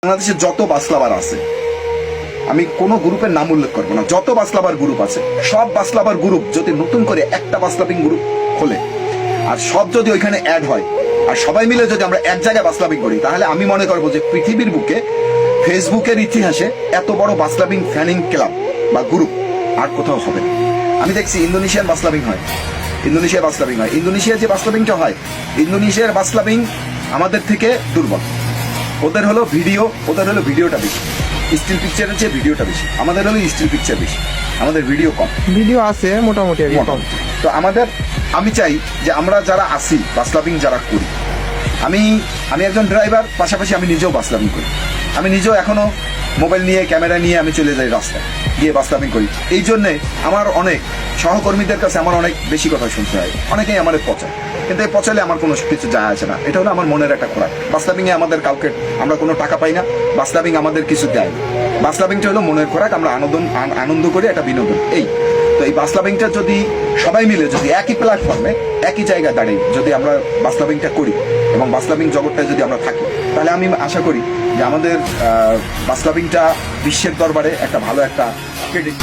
বাংলাদেশে যত বাসলাবার আছে, আমি কোনো গ্রুপের নাম উল্লেখ করবো না, যত বাসলাবার গ্রুপ আছে সব বাসলাবার গ্রুপ যদি নতুন করে একটা বাসলাবিং গ্রুপ খোলে আর সব যদি ওইখানে অ্যাড হয় আর সবাই মিলে যদি আমরা এক জায়গায় বাসলাবিং করি, তাহলে আমি মনে করবো যে পৃথিবীর বুকে ফেসবুকের ইতিহাসে এত বড় বাসলাবিং ফ্যানিং ক্লাব বা গ্রুপ আর কোথাও হবে না। আমি দেখছি ইন্দোনেশিয়ার বাসলাবিং হয়, ইন্দোনেশিয়ার যে বাসলাবিংটা হয়, ইন্দোনেশিয়ার বাসলাবিং আমাদের থেকে দুর্বল। ওদের হলো ভিডিওটা বেশি, স্টিল পিকচারের চেয়ে ভিডিওটা বেশি। আমাদের হলো স্টিল পিকচার বেশি, আমাদের ভিডিও কম। ভিডিও আছে মোটামুটি আর কি কম। তো আমি চাই যে আমরা যারা আসি বাসলাবিং যারা করি, আমি একজন ড্রাইভার, পাশাপাশি আমি নিজেও বাসলাবিং করি। আমি নিজেও এখনো মোবাইল নিয়ে ক্যামেরা নিয়ে আমি চলে যাই রাস্তায় গিয়ে বাসলাবিং করি। এই জন্যে আমার অনেক সহকর্মীদের কাছে আমার অনেক বেশি কথা শুনতে হয়, অনেকেই আমাদের পচায়, কিন্তু এই পচালে আমার কোনো কিছু যায় আসে না। এটা হলো আমার মনের একটা খোরাক। বাসলাবিংয়ে আমাদের কাউকে আমরা কোনো টাকা পাই না, বাসলাবিং আমাদের কিছু দেয় না। বাসলাবিংটা হলো মনের খোরাক, আমরা আনন্দ করি, একটা বিনোদন। তো এই বাসলাবিংটা যদি সবাই মিলে যদি একই প্ল্যাটফর্মে একই জায়গায় দাঁড়িয়ে যদি আমরা বাসলাবিংটা করি এবং বাসলাবিং জগৎটায় যদি আমরা থাকি, তাহলে আমি আশা করি যে আমাদের বাসলাবিংটা বিশ্বের দরবারে একটা ভালো একটা ক্রেডিট